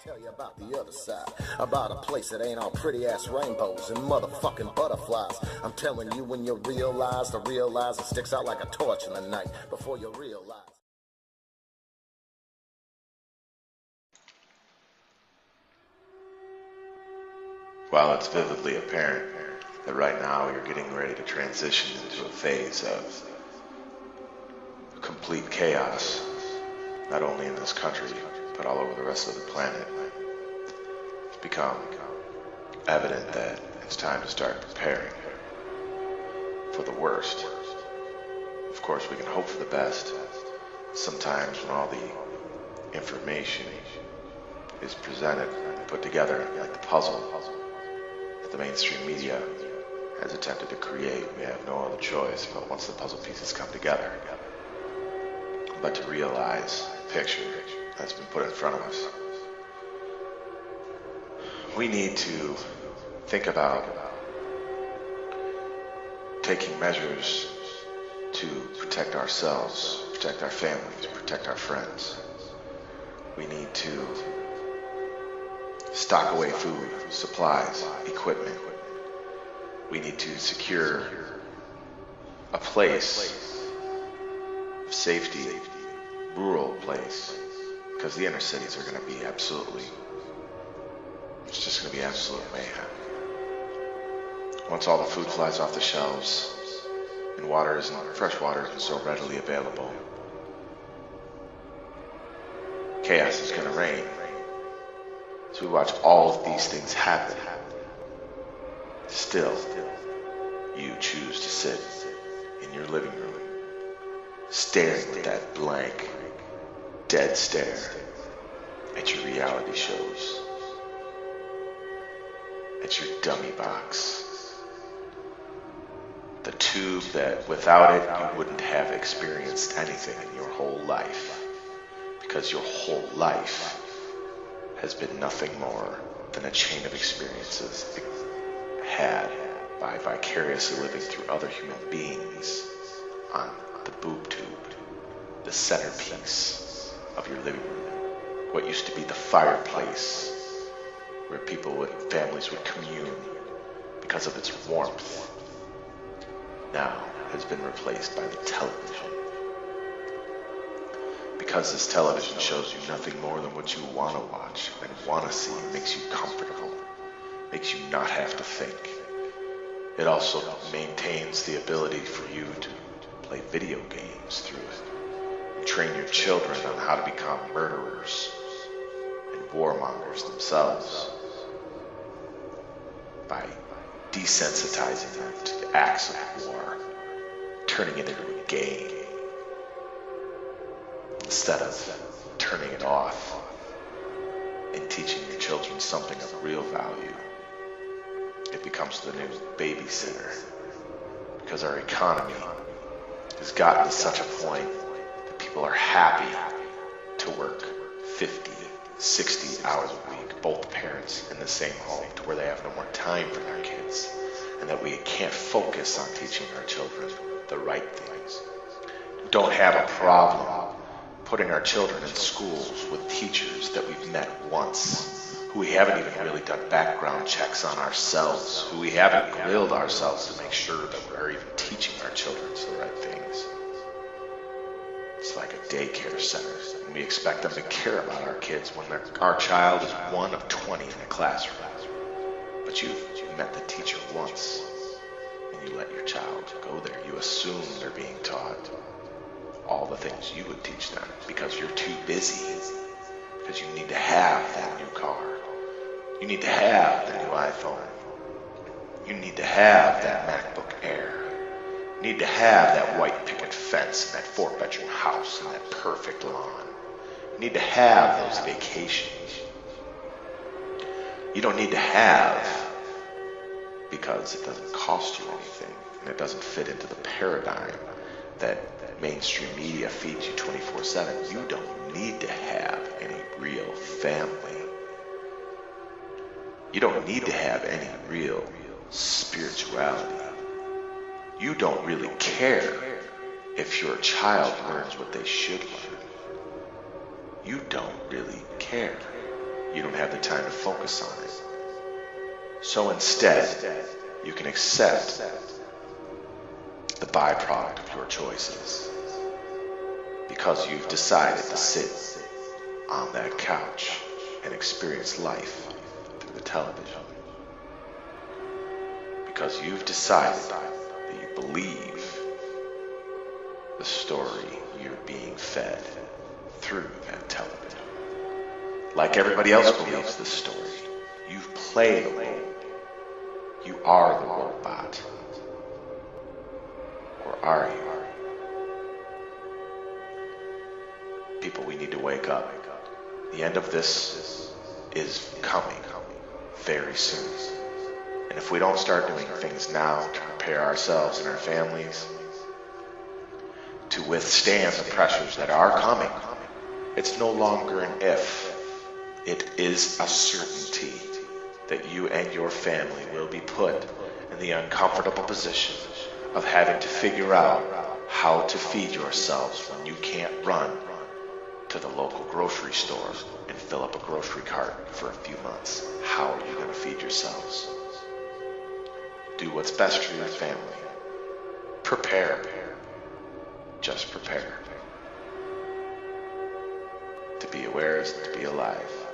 Tell you about the other side, about a place that ain't all pretty ass rainbows and motherfucking butterflies. I'm telling you, when you realize it sticks out like a torch in the night before you realize. While it's vividly apparent that right now you're getting ready to transition into a phase of complete chaos, not only in this country, but all over the rest of the planet, it's become evident that it's time to start preparing for the worst. Of course, we can hope for the best. Sometimes when all the information is presented and put together like the puzzle that the mainstream media has attempted to create, we have no other choice but once the puzzle pieces come together, but to realize the picture that's been put in front of us. We need to think about taking measures to protect ourselves, protect our families, protect our friends. We need to stock away food, supplies, equipment. We need to secure a place of safety, rural place, because the inner cities are going to be it's just going to be absolute mayhem. Once all the food flies off the shelves and fresh water isn't so readily available, chaos is going to reign. So we watch all of these things happen. Still, you choose to sit in your living room, staring with that blank, dead stare at your reality shows, at your dummy box, the tube that without it you wouldn't have experienced anything in your whole life, because your whole life has been nothing more than a chain of experiences had by vicariously living through other human beings on the boob tube, the centerpiece of your living room, what used to be the fireplace where families would commune because of its warmth, now has been replaced by the television. Because this television shows you nothing more than what you want to watch and want to see, makes you comfortable, makes you not have to think. It also maintains the ability for you to play video games through it and train your children on how to become murderers and warmongers themselves by desensitizing them to the acts of war, turning it into a game instead of turning it off and teaching your children something of real value. It becomes the new babysitter, because our economy has gotten to such a point that people are happy to work 50, 60 hours a week, both parents in the same home, to where they have no more time for their kids, and that we can't focus on teaching our children the right things. Don't have a problem putting our children in schools with teachers that we've met once, who we haven't even really done background checks on ourselves, who we haven't grilled ourselves to make sure that we're even teaching our children the right things. It's like a daycare center, and we expect them to care about our kids when our child is one of 20 in a classroom. But you met the teacher once, and you let your child go there. You assume they're being taught all the things you would teach them because you're too busy, because you need to have that new car. You need to have the new iPhone. You need to have that MacBook Air. You need to have that white picket fence and that 4-bedroom house and that perfect lawn. You need to have those vacations. You don't need to have because it doesn't cost you anything and it doesn't fit into the paradigm that mainstream media feeds you 24/7. You don't need to have any real family. You don't need to have any real spirituality. You don't really care if your child learns what they should learn. you don't really care. You don't have the time to focus on it. So instead, you can accept the byproduct of your choices because you've decided to sit on that couch and experience life through the television. Because you've decided that you believe the story you're being fed through that television. Like everybody else believes the story. You've played a role. You are the robot. Or are you? People, we need to wake up. The end of this is coming very soon. And if we don't start doing things now to prepare ourselves and our families to withstand the pressures that are coming, it's no longer an if. It is a certainty that you and your family will be put in the uncomfortable position of having to figure out how to feed yourselves when you can't run to the local grocery store and fill up a grocery cart for a few months. How are you going to feed yourselves? Do what's best for your family. Prepare. Just prepare. To be aware is to be alive.